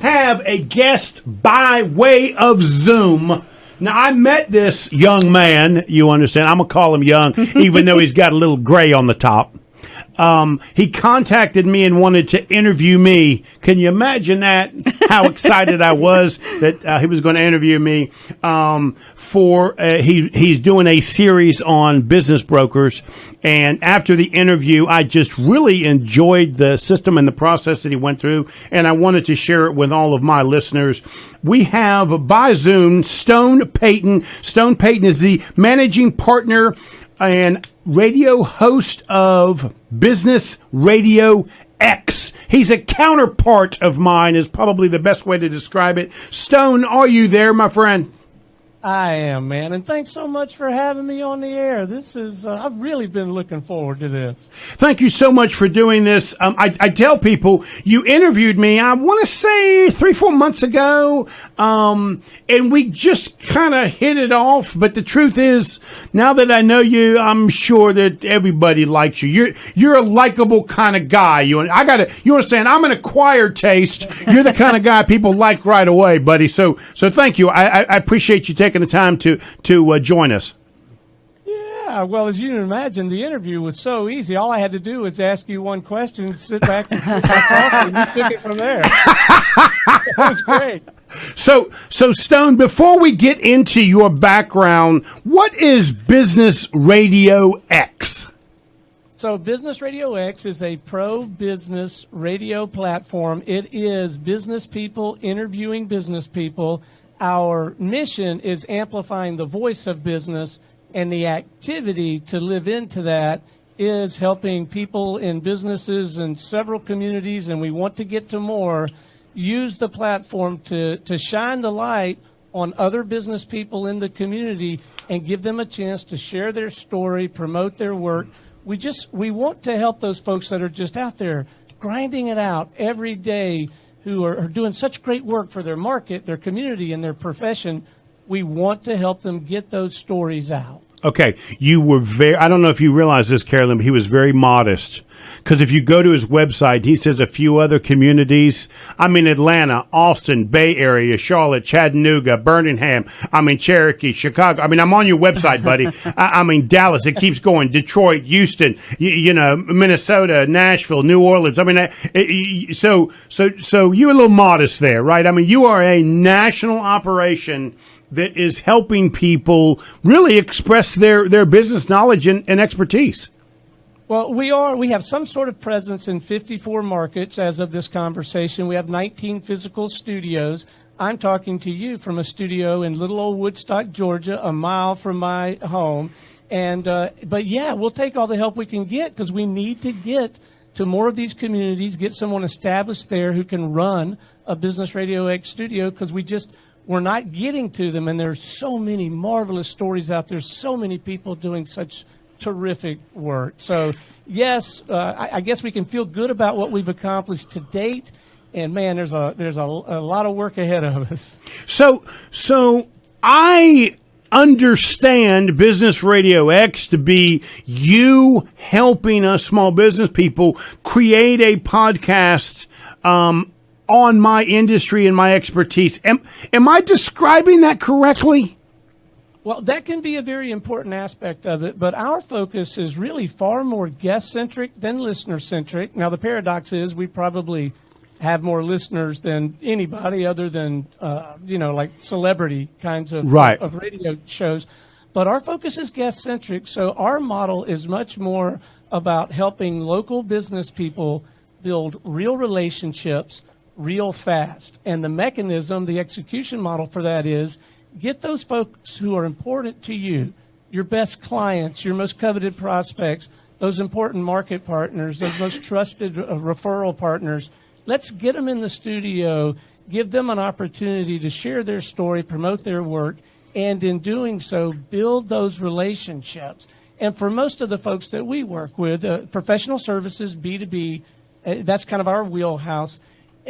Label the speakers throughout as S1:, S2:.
S1: have a guest by way of Zoom. Now, I met this young man, you understand. I'm going to call him young, even though he's got a little gray on the top. He contacted me and wanted to interview me. Can you imagine that? How excited I was that he was going to interview me he's doing a series on business brokers. And after the interview, I just really enjoyed the system and the process that he went through, and I wanted to share it with all of my listeners. We have by Zoom Stone Payton. Stone Payton is the managing partner and radio host of Business RadioX. He's a counterpart of mine is probably the best way to describe it. Stone, are you there, my friend?
S2: I am, man, and thanks so much for having me on the air. This is, I've really been looking forward to this.
S1: Thank you so much for doing this. I tell people, you interviewed me, I want to say 3-4 months ago, and we just kind of hit it off, but the truth is, now that I know you, I'm sure that everybody likes you. You're a likable kind of guy. You understand, I'm an acquired taste. You're the kind of guy people like right away, buddy. So thank you. I appreciate you taking the time to join us.
S2: Yeah, well, as you can imagine, the interview was so easy. All I had to do was ask you one question, sit back and sip my coffee, and you took it from there. That was great.
S1: So Stone, before we get into your background, what is Business RadioX?
S2: So Business RadioX is a pro-business radio platform. It is business people interviewing business people. Our mission is amplifying the voice of business, and the activity to live into that is helping people in businesses in several communities, and we want to get to more, use the platform to shine the light on other business people in the community and give them a chance to share their story, promote their work. We want to help those folks that are just out there grinding it out every day, who are doing such great work for their market, their community, and their profession. We want to help them get those stories out.
S1: Okay, you were I don't know if you realize this, Carolyn, but he was very modest. Because if you go to his website, he says a few other communities. I mean, Atlanta, Austin, Bay Area, Charlotte, Chattanooga, Birmingham. I mean, Cherokee, Chicago. I mean, I'm on your website, buddy. I mean, Dallas. It keeps going. Detroit, Houston, Minnesota, Nashville, New Orleans. I mean, so you're a little modest there, right? I mean, you are a national operation that is helping people really express their business knowledge and expertise.
S2: Well, we have some sort of presence in 54 markets as of this conversation. We have 19 physical studios. I'm talking to you from a studio in little old Woodstock, Georgia, a mile from my home. And but yeah, we'll take all the help we can get, because we need to get to more of these communities, get someone established there who can run a Business RadioX studio, because we're not getting to them, and there's so many marvelous stories out there, so many people doing such terrific work. So yes, I guess we can feel good about what we've accomplished to date, and man, there's a lot of work ahead of us. So I understand Business RadioX to be you helping us small business people create a podcast on my industry and my expertise. Am I describing that correctly? Well, that can be a very important aspect of it, but our focus is really far more guest-centric than listener-centric. Now, the paradox is we probably have more listeners than anybody other than, like celebrity kinds of radio shows. But our focus is guest-centric, so our model is much more about helping local business people build real relationships real fast. And the mechanism, the execution model for that is get those folks who are important to you, your best clients, your most coveted prospects, those important market partners, those most trusted referral partners. Let's get them in the studio, give them an opportunity to share their story, promote their work, and in doing so, build those relationships. And for most of the folks that we work with, professional services, B2B, that's kind of our wheelhouse.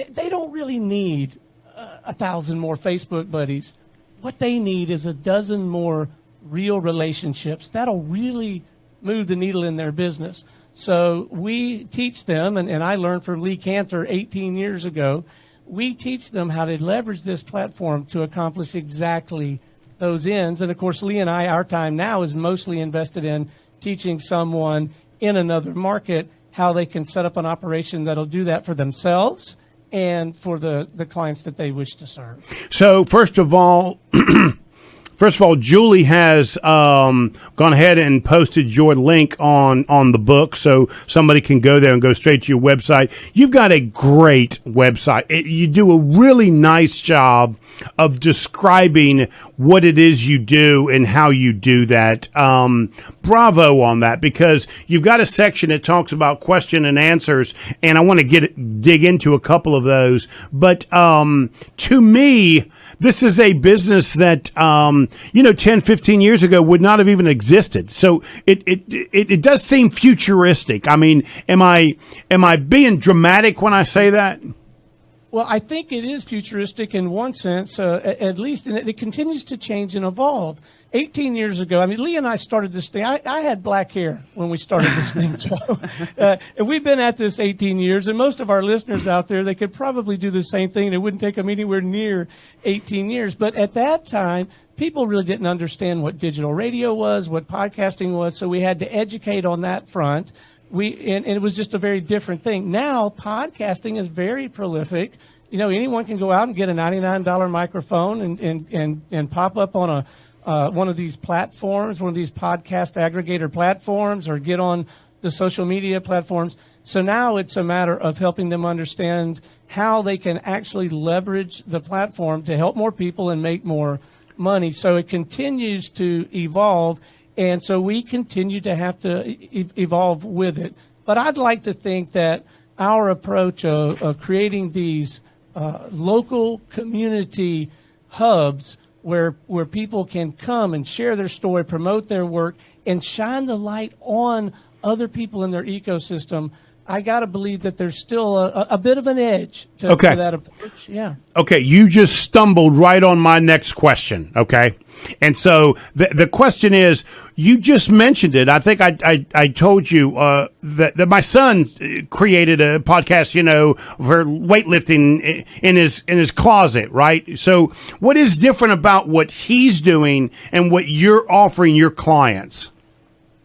S2: They don't really need 1,000 more Facebook buddies. What they need is a dozen more real relationships. That'll really move the needle in their business. So we teach them, and I learned from Lee Cantor 18 years ago, we teach them how to leverage this platform to accomplish exactly those ends. And of course, Lee and I, our time now is mostly invested in teaching someone in another market how they can set up an operation that'll do that for themselves and for the clients that they wish to serve.
S1: So first of all, Julie has gone ahead and posted your link on the book, so somebody can go there and go straight to your website. You've got a great website. You do a really nice job of describing what it is you do and how you do that. Bravo on that, because you've got a section that talks about question and answers, and I want to dig into a couple of those. But to me, this is a business that, 10, 15 years ago would not have even existed. So it does seem futuristic. I mean, am I being dramatic when I say that?
S2: Well, I think it is futuristic in one sense, at least, and it continues to change and evolve. 18 years ago, I mean, Lee and I started this thing. I had black hair when we started this thing, Joe. And we've been at this 18 years, and most of our listeners out there, they could probably do the same thing. It wouldn't take them anywhere near 18 years. But at that time, people really didn't understand what digital radio was, what podcasting was, so we had to educate on that front. And it was just a very different thing. Now, podcasting is very prolific. Anyone can go out and get a $99 microphone and pop up on one of these platforms, one of these podcast aggregator platforms, or get on the social media platforms. So now it's a matter of helping them understand how they can actually leverage the platform to help more people and make more money. So it continues to evolve. And so we continue to have to evolve with it. But I'd like to think that our approach of creating these local community hubs where people can come and share their story, promote their work, and shine the light on other people in their ecosystem, I got to believe that there's still a bit of an edge to that approach. Yeah. Okay, you just stumbled right on my next question, okay? And so the question is, you just mentioned it. I think I told you that my son created a podcast, for weightlifting in his closet, right? So what is different about what he's doing and what you're offering your clients?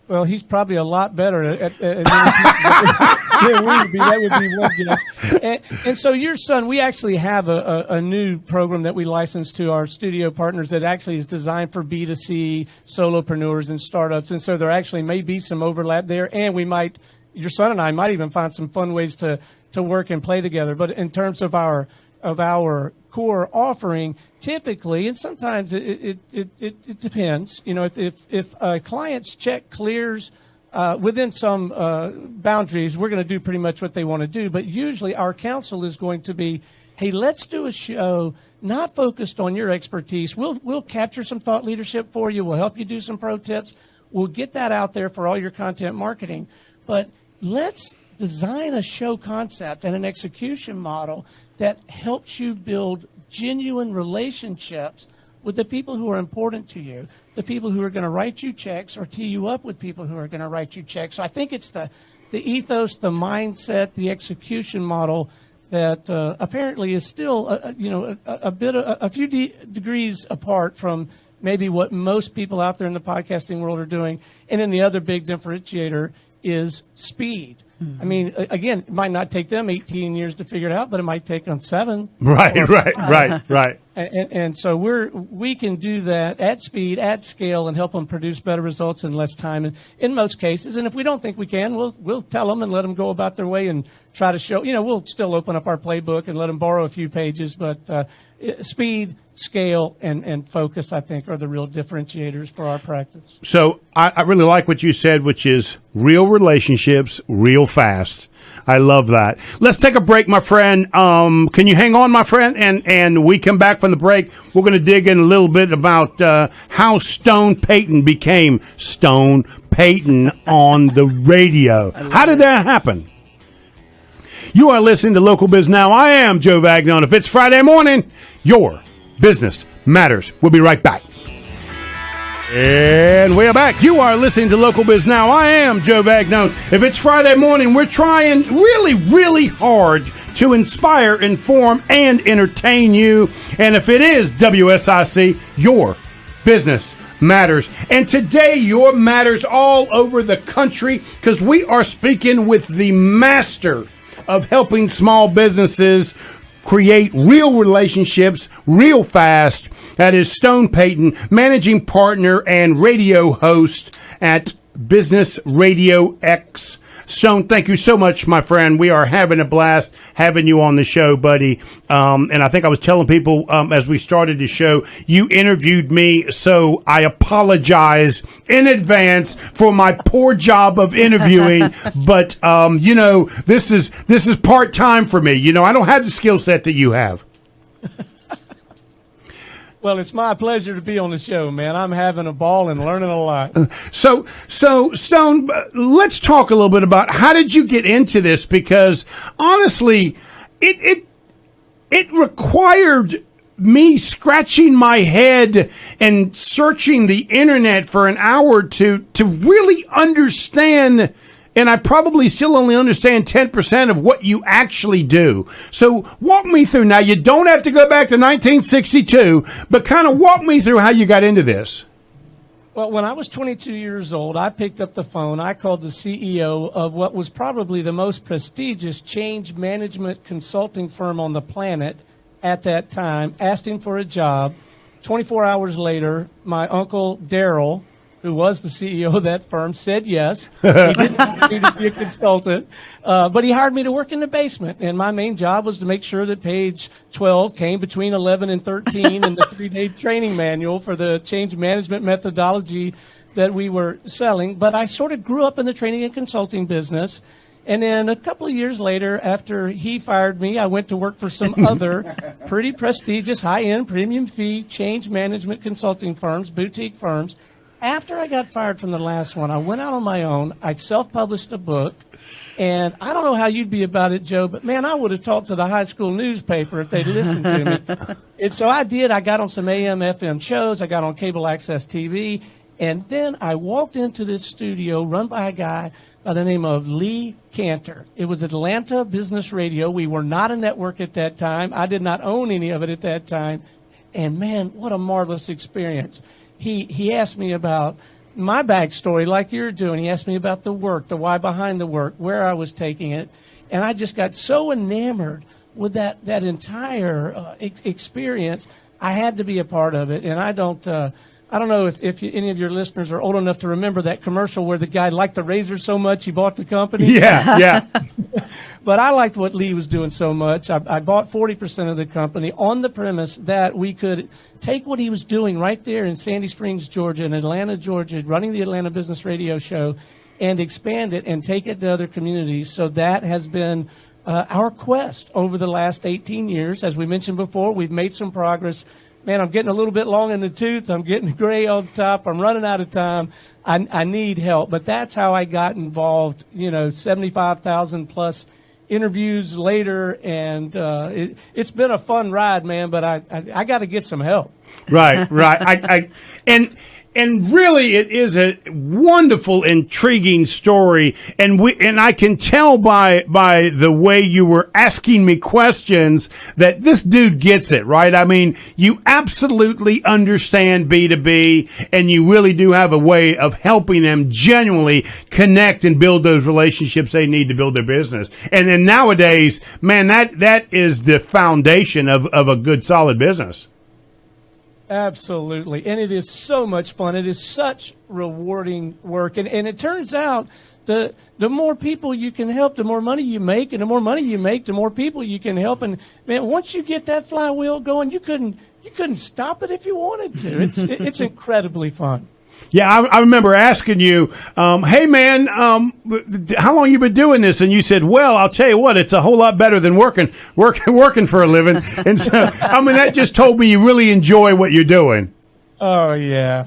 S2: Well, he's probably a lot better at than we would be. That would be one guess. And so your son, we actually have a new program that we license to our studio partners that actually is designed for B2C solopreneurs and startups. And so there actually may be some overlap there. And your son and I might even find some fun ways to work and play together. But in terms of our core offering, typically, and sometimes it depends. If a client's check clears within some boundaries, we're going to do pretty much what they want to do. But usually our counsel is going to be, hey, let's do a show not focused on your expertise. We'll capture some thought leadership for you. We'll help you do some pro tips. We'll get that out there for all your content marketing. But let's design a show concept and an execution model that helps you build genuine relationships with the people who are important to you, the people who are going to write you checks or tee you up with people who are going to write you checks. So I think it's the ethos, the mindset, the execution model that apparently is still, a few degrees apart from maybe what most people out there in the podcasting world are doing. And then the other big differentiator is speed. I mean, again, it might not take them 18 years to figure it out, but it might take them 7. Right. And so we can do that at speed, at scale, and help them produce better results in less time in most cases. And if we don't think we can, we'll tell them and let them go about their way and try to show, we'll still open up our playbook and let them borrow a few pages. But speed, scale, and focus, I think, are the real differentiators for our practice. So I really like what you said, which is real relationships, real fast. I love that. Let's take a break, my friend. Can you hang on, my friend? And we come back from the break. We're going to dig in a little bit about how Stone Payton became Stone Payton on the radio. How did that happen? You are listening to Local Biz Now. I am Joe Vagnone. If it's Friday morning, your business matters. We'll be right back. And we are back. You are listening to Local Biz Now. I am Joe Vagnone. If it's Friday morning, we're trying really, really hard
S1: to inspire, inform, and entertain you. And if it is WSIC, your business matters. And today, your matters all over the country, because we are speaking with the master of helping small businesses create real relationships real fast. That is Stone Payton, managing partner and radio host at Business RadioX. Stone, thank you so much, my friend. We are having a blast having you on the show, buddy. And I think I was telling people as we started the show, you interviewed me, so I apologize in advance for my poor job of interviewing. But this is part-time for me. I don't have the skill set that you have.
S2: Well, it's my pleasure to be on the show, man. I'm having a ball and learning a lot.
S1: So Stone, let's talk a little bit about how did you get into this? Because honestly, it required me scratching my head and searching the internet for an hour to really understand. And I probably still only understand 10% of what you actually do. So walk me through. Now, you don't have to go back to 1962, but kind of walk me through how you got into this.
S2: Well, when I was 22 years old, I picked up the phone. I called the CEO of what was probably the most prestigious change management consulting firm on the planet at that time, asked him for a job. 24 hours later, my uncle Daryl, who was the CEO of that firm, said yes. He didn't want me to be a consultant, but he hired me to work in the basement. And my main job was to make sure that page 12 came between 11 and 13 in the 3-day training manual for the change management methodology that we were selling. But I sort of grew up in the training and consulting business. And then a couple of years later, after he fired me, I went to work for some other pretty prestigious, high-end, premium fee change management consulting firms, boutique firms. After I got fired from the last one, I went out on my own. I self-published a book, and I don't know how you'd be about it, Joe, but, man, I would have talked to the high school newspaper if they'd listened to me. And so I did. I got on some AM, FM shows. I got on cable access TV, and then I walked into this studio run by a guy by the name of Lee Cantor. It was Atlanta Business Radio. We were not a network at that time. I did not own any of it at that time. And, man, what a marvelous experience. He asked me about my backstory like you're doing. He asked me about the work, the why behind the work, where I was taking it. And I just got so enamored with that entire experience. I had to be a part of it. And I don't know if any of your listeners are old enough to remember that commercial where the guy liked the razor so much he bought the company.
S1: Yeah.
S2: But I liked what Lee was doing so much. I bought 40% of the company on the premise that we could take what he was doing right there in Sandy Springs, Georgia, and Atlanta, Georgia, running the Atlanta Business Radio Show, and expand it and take it to other communities. So that has been our quest over the last 18 years. As we mentioned before, we've made some progress. Man, I'm getting a little bit long in the tooth. I'm getting gray on top. I'm running out of time. I need help. But that's how I got involved, 75,000 plus interviews later. And it's been a fun ride, man, but I got to get some help.
S1: Right. And really, it is a wonderful, intriguing story, and I can tell by the way you were asking me questions that this dude gets it, right? I mean, you absolutely understand B2B, and you really do have a way of helping them genuinely connect and build those relationships they need to build their business. And then nowadays, man, that is the foundation of a good, solid business.
S2: Absolutely. And it is so much fun. It is such rewarding work. And it turns out the more people you can help, the more money you make. And the more money you make, the more people you can help. And, man, once you get that flywheel going, you couldn't stop it if you wanted to. It's incredibly fun.
S1: Yeah, I remember asking you, hey, man, how long you been doing this? And you said, well, I'll tell you what, it's a whole lot better than working for a living. And so, I mean, that just told me you really enjoy what you're doing.
S2: Oh, yeah.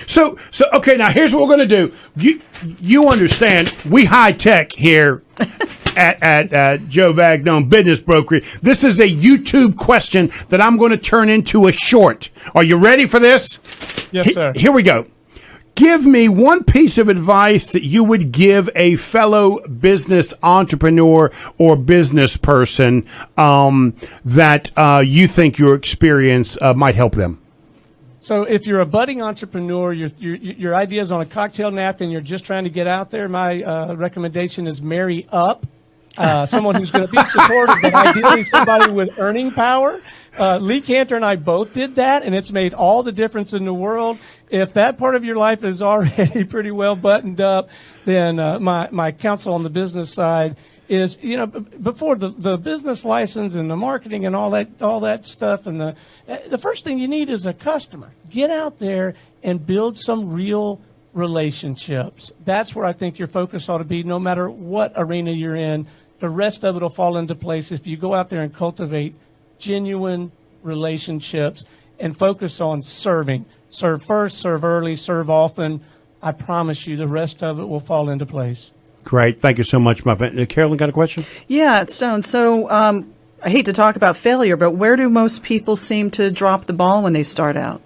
S1: So okay, now here's what we're going to do. You understand, we high tech here at Joe Vagnone Business Brokerage. This is a YouTube question that I'm going to turn into a short. Are you ready for this?
S2: Yes, sir.
S1: Here we go. give me one piece of advice that you would give a fellow business entrepreneur or business person that you think your experience might help them.
S2: So if you're a budding entrepreneur, your idea is on a cocktail napkin, you're just trying to get out there, my recommendation is marry up. Someone who's going to be supportive, but ideally somebody with earning power. Lee Cantor and I both did that, and it's made all the difference in the world. If that part of your life is already pretty well buttoned up, then my counsel on the business side is, before the business license and the marketing and all that stuff, and the first thing you need is a customer. Get out there and build some real relationships. That's where I think your focus ought to be, no matter what arena you're in. The rest of it will fall into place if you go out there and cultivate genuine relationships and focus on serving. Serve first, serve early, serve often. I promise you the rest of it will fall into place.
S1: Great. Thank you so much, my friend. Carolyn, got a question?
S3: Yeah, Stone. So I hate to talk about failure, but where do most people seem to drop the ball when they start out?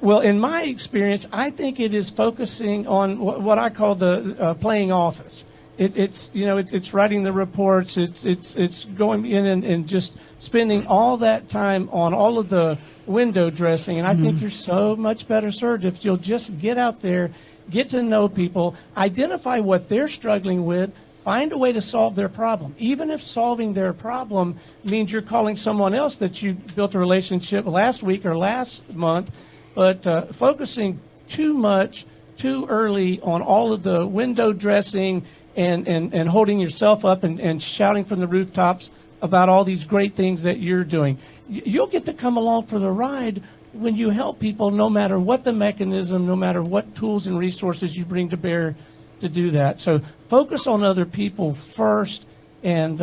S2: Well, in my experience, I think it is focusing on what I call the playing office. It's writing the reports. It's going in and just spending all that time on all of the window dressing. And I think you're so much better served if you'll just get out there, get to know people, identify what they're struggling with, find a way to solve their problem. Even if solving their problem means you're calling someone else that you built a relationship last week or last month, but focusing too much, too early on all of the window dressing and holding yourself up and shouting from the rooftops about all these great things that you're doing. You'll get to come along for the ride when you help people, no matter what the mechanism, no matter what tools and resources you bring to bear to do that. So focus on other people first, and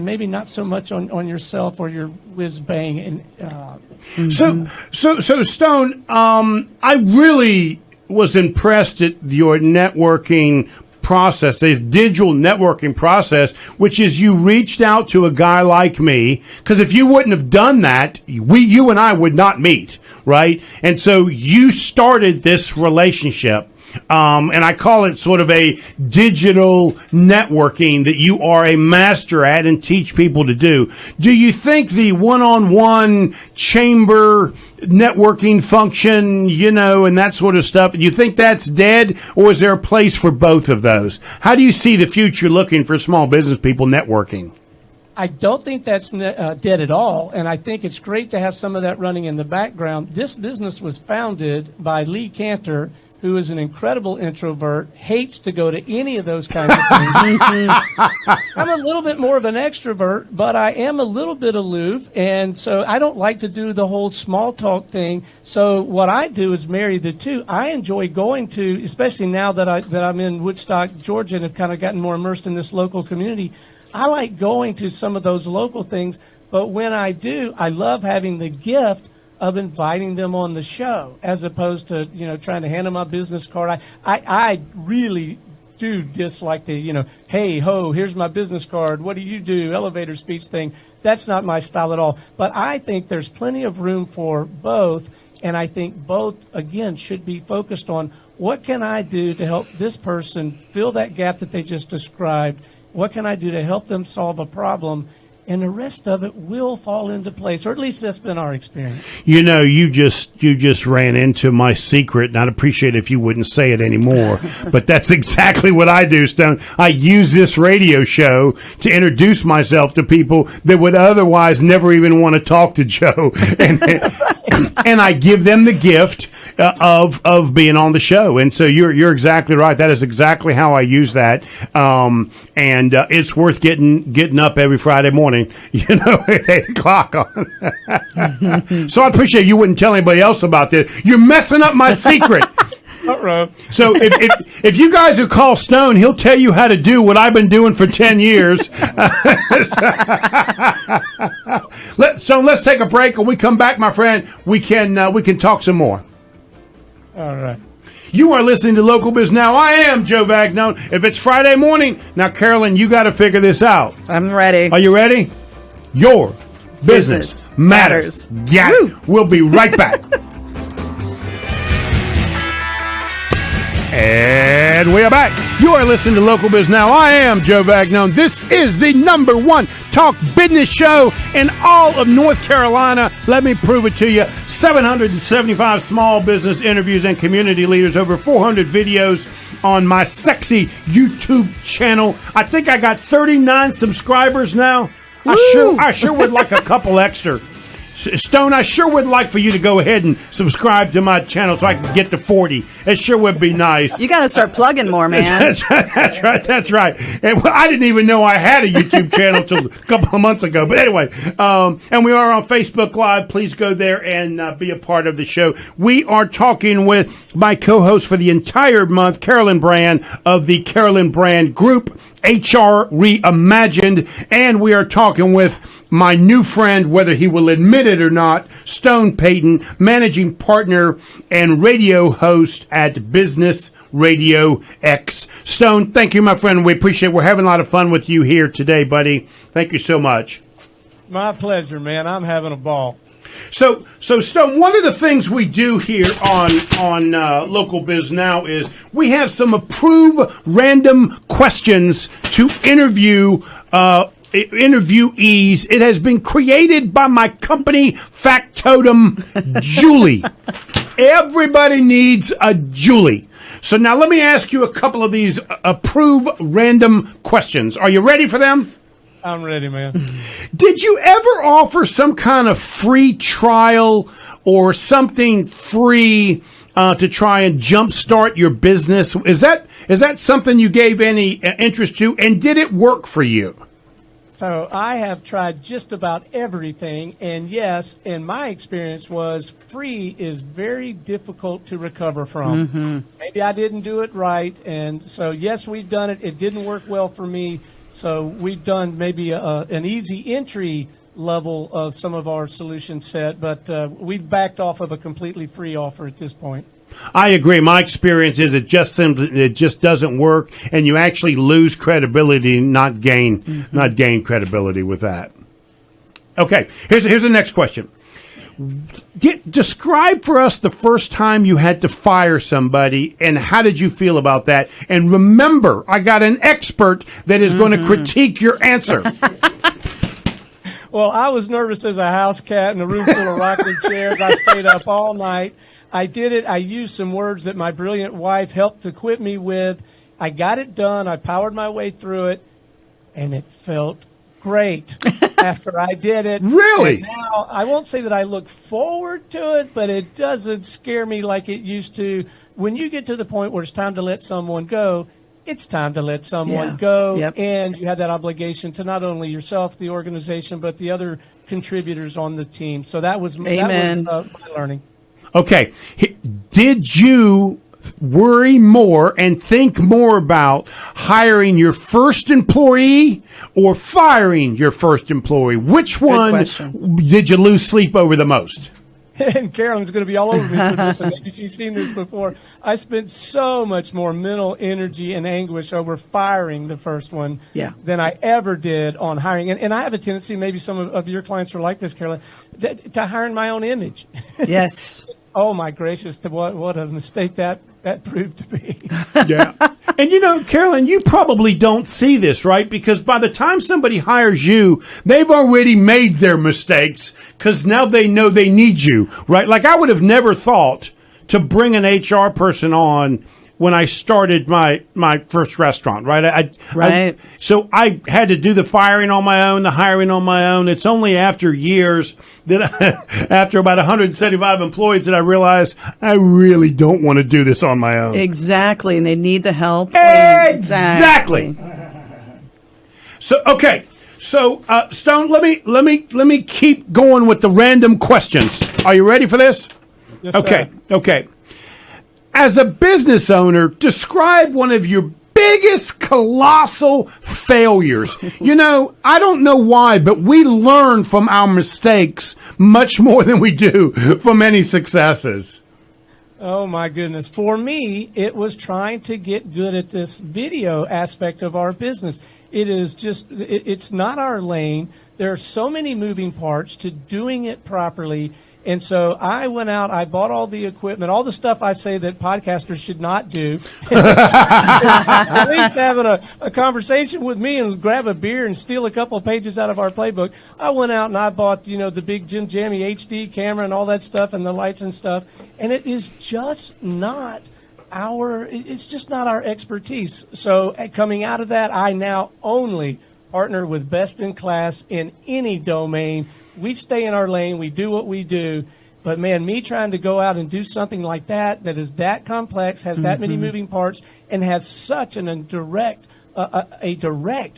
S2: maybe not so much on yourself or your whiz bang.
S1: So Stone, I really was impressed at your networking process, the digital networking process, which is you reached out to a guy like me, because if you wouldn't have done that, you and I would not meet, right? And so you started this relationship. And I call it sort of a digital networking that you are a master at and teach people to do. Do you think the one-on-one chamber networking function, and that sort of stuff, do you think that's dead, or is there a place for both of those? How do you see the future looking for small business people networking?
S2: I don't think that's dead at all, and I think it's great to have some of that running in the background. This business was founded by Lee Cantor, who is an incredible introvert, hates to go to any of those kinds of things. I'm a little bit more of an extrovert, but I am a little bit aloof, and so I don't like to do the whole small talk thing. So what I do is marry the two. I enjoy going to, especially now that I'm in Woodstock, Georgia, and have kind of gotten more immersed in this local community, I like going to some of those local things, but when I do, I love having the gift of inviting them on the show, as opposed to, trying to hand them my business card. I really do dislike the, hey, ho, here's my business card. What do you do? Elevator speech thing. That's not my style at all. But I think there's plenty of room for both. And I think both, again, should be focused on what can I do to help this person fill that gap that they just described? What can I do to help them solve a problem? And the rest of it will fall into place, or at least that's been our experience.
S1: You just ran into my secret, and I'd appreciate it if you wouldn't say it anymore. But that's exactly what I do, Stone. I use this radio show to introduce myself to people that would otherwise never even want to talk to Joe, and I give them the gift of being on the show. And so you're exactly right. That is exactly how I use that. And it's worth getting up every Friday morning, at 8 o'clock on. So I appreciate you wouldn't tell anybody else about this. You're messing up my secret. So if you guys will call Stone, he'll tell you how to do what I've been doing for 10 years. So let's take a break. When we come back, my friend, we can talk some more.
S2: All right.
S1: You are listening to Local Biz Now. I am Joe Vagnone. If it's Friday morning, now, Carolyn, you got to figure this out.
S3: I'm ready.
S1: Are you ready? Your business matters. Yeah. We'll be right back. And we are back. You are listening to Local Biz Now. I am Joe Vagnone. This is the #1 talk business show in all of North Carolina. Let me prove it to you. 775 small business interviews and community leaders, over 400 videos on my sexy YouTube channel. I think I got 39 subscribers now. I sure would like a couple extra. Stone, I sure would like for you to go ahead and subscribe to my channel so I can get to 40. It sure would be nice.
S3: You got to start plugging more, man.
S1: That's right. And I didn't even know I had a YouTube channel till a couple of months ago. But anyway, and we are on Facebook Live. Please go there and be a part of the show. We are talking with my co-host for the entire month, Carolyn Brand of the Carolyn Brand Group, HR Reimagined, and we are talking with my new friend, whether he will admit it or not, Stone Payton, managing partner and radio host at Business RadioX. Stone, thank you, my friend. We appreciate it. We're having a lot of fun with you here today, buddy. Thank you so much.
S2: My pleasure, man. I'm having a ball.
S1: So Stone, one of the things we do here on Local Biz Now is we have some approved random questions to interview interviewees. It has been created by my company, Factotum Julie. Everybody needs a Julie. So now let me ask you a couple of these approved random questions. Are you ready for them?
S2: I'm ready, man.
S1: Did you ever offer some kind of free trial or something free to try and jumpstart your business? Is that something you gave any interest to, and did it work for you?
S2: So I have tried just about everything, and yes, in my experience was free is very difficult to recover from. Mm-hmm. Maybe I didn't do it right, and so yes, we've done it. It didn't work well for me, so we've done maybe an easy entry level of some of our solution set, but we've backed off of a completely free offer at this point.
S1: I agree. My experience is it just doesn't work, and you actually lose credibility, not gain credibility with that. Okay, here's the next question. Describe for us the first time you had to fire somebody, and how did you feel about that? And remember, I got an expert that is going to critique your answer.
S2: Well, I was nervous as a house cat in a room full of rocking chairs. I stayed up all night. I did it. I used some words that my brilliant wife helped equip me with. I got it done. I powered my way through it, and it felt great after I did it.
S1: Really?
S2: And now, I won't say that I look forward to it, but it doesn't scare me like it used to. When you get to the point where it's time to let someone go, it's time to let someone go.
S3: Yep.
S2: And you have that obligation to not only yourself, the organization, but the other contributors on the team. So that was my learning.
S1: Okay. Did you worry more and think more about hiring your first employee or firing your first employee? Which one did you lose sleep over the most?
S2: And Carolyn's going to be all over me for this, and maybe she's seen this before. I spent so much more mental energy and anguish over firing the first one than I ever did on hiring. And I have a tendency, maybe some of your clients are like this, Carolyn, to hire in my own image.
S3: Yes.
S2: Oh, my gracious, what a mistake that proved to be.
S1: Yeah. And, Carolyn, you probably don't see this, right? Because by the time somebody hires you, they've already made their mistakes because now they know they need you, right? Like I would have never thought to bring an HR person on when I started my first restaurant, right? So I had to do the firing on my own, the hiring on my own. It's only after years that after about 175 employees that I realized I really don't want to do this on my own.
S3: Exactly, and they need the help.
S1: Exactly. So okay. So Stone, let me keep going with the random questions. Are you ready for this?
S2: Yes,
S1: okay.
S2: sir.
S1: Okay. As a business owner, describe one of your biggest colossal failures. I don't know why, but we learn from our mistakes much more than we do from any successes.
S2: Oh, my goodness. For me, it was trying to get good at this video aspect of our business. It is just, it's not our lane. There are so many moving parts to doing it properly. And so I went out, I bought all the equipment, all the stuff I say that podcasters should not do. At least having a conversation with me and grab a beer and steal a couple of pages out of our playbook. I went out and I bought, the big Jim Jammy HD camera and all that stuff and the lights and stuff. And it is just not it's just not our expertise. So coming out of that, I now only partner with best in class in any domain. We stay in our lane. We do what we do. But, man, me trying to go out and do something like that is that complex, has that many moving parts, and has such a direct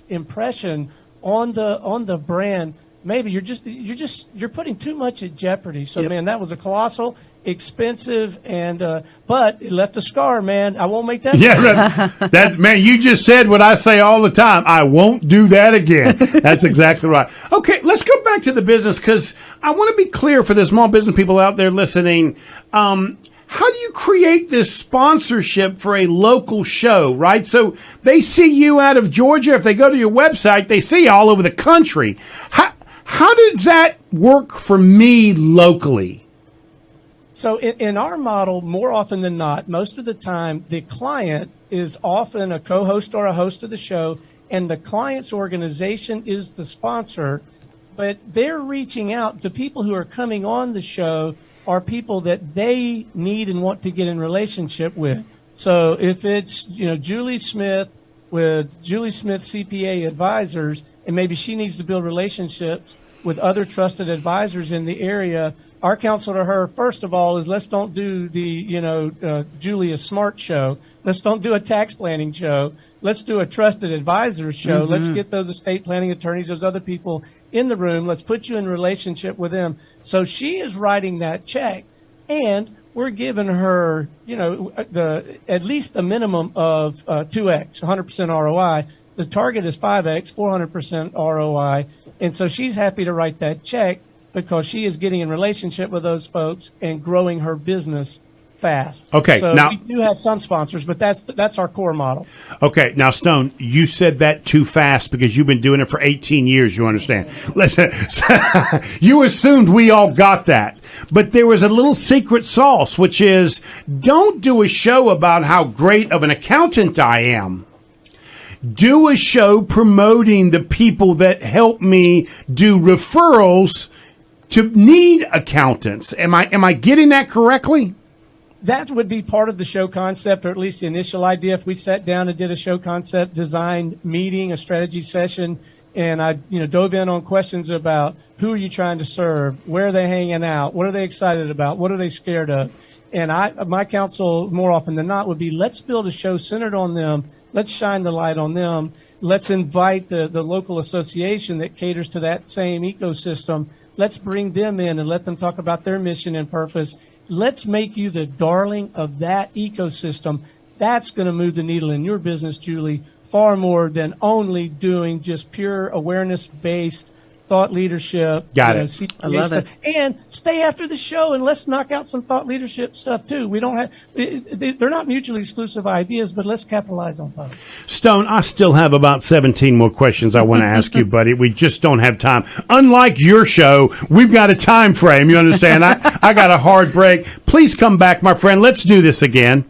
S2: impression on the brand, maybe you're putting too much at jeopardy. So, man, that was a colossal, expensive, and but it left a scar, man. I won't make that.
S1: Yeah, that man, you just said what I say all the time. I won't do that again. That's exactly right. Okay, let's go back to the business, because I want to be clear for the small business people out there listening. How do you create this sponsorship for a local show, right? So they see you out of Georgia. If they go to your website, they see you all over the country. How does that work for me locally?
S2: So in our model, more often than not, most of the time, the client is often a co-host or a host of the show, and the client's organization is the sponsor, but they're reaching out to people who are coming on the show are people that they need and want to get in relationship with. So if it's, Julie Smith with Julie Smith CPA Advisors, and maybe she needs to build relationships with other trusted advisors in the area, our counsel to her, first of all, is let's don't do the, Julia Smart show. Let's don't do a tax planning show. Let's do a trusted advisors show. Let's get those estate planning attorneys, those other people in the room. Let's put you in relationship with them. So she is writing that check, and we're giving her, at least a minimum of 2x, 100% ROI. The target is 5x, 400% ROI. And so she's happy to write that check, because she is getting in relationship with those folks and growing her business fast.
S1: Okay,
S2: so
S1: now
S2: we do have some sponsors, but that's our core model.
S1: Okay, now Stone, you said that too fast because you've been doing it for 18 years. You understand? Listen, you assumed we all got that, but there was a little secret sauce, which is don't do a show about how great of an accountant I am. Do a show promoting the people that help me do referrals to need accountants. Am I getting that correctly?
S2: That would be part of the show concept, or at least the initial idea. If we sat down and did a show concept design meeting, a strategy session, and I dove in on questions about who are you trying to serve, where are they hanging out, what are they excited about, what are they scared of, and my counsel more often than not would be, let's build a show centered on them. Let's shine the light on them. Let's invite the local association that caters to that same ecosystem. Let's bring them in and let them talk about their mission and purpose. Let's make you the darling of that ecosystem. That's going to move the needle in your business, Julie, far more than only doing just pure awareness-based thought leadership.
S1: Got it.
S3: I love it.
S2: And stay after the show and let's knock out some thought leadership stuff too. We don't have, they're not mutually exclusive ideas, but let's capitalize on both.
S1: Stone, I still have about 17 more questions I want to ask you, buddy. We just don't have time. Unlike your show, we've got a time frame. You understand? I got a hard break. Please come back, my friend. Let's do this again.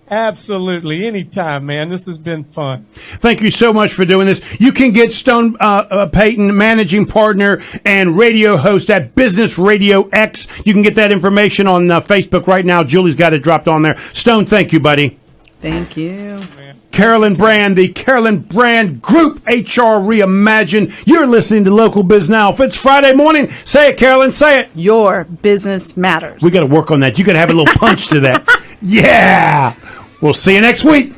S2: Absolutely. Anytime, man. This has been fun.
S1: Thank you so much for doing this. You can get Stone Payton, managing partner and radio host at Business RadioX. You can get that information on Facebook right now. Julie's got it dropped on there. Stone, thank you, buddy.
S3: Thank you.
S1: Carolyn Brand, the Carolyn Brand Group, HR Reimagined. You're listening to Local Biz Now. If it's Friday morning, say it, Carolyn, say it.
S3: Your business matters.
S1: We got to work on that. You got to have a little punch to that. Yeah. We'll see you next week.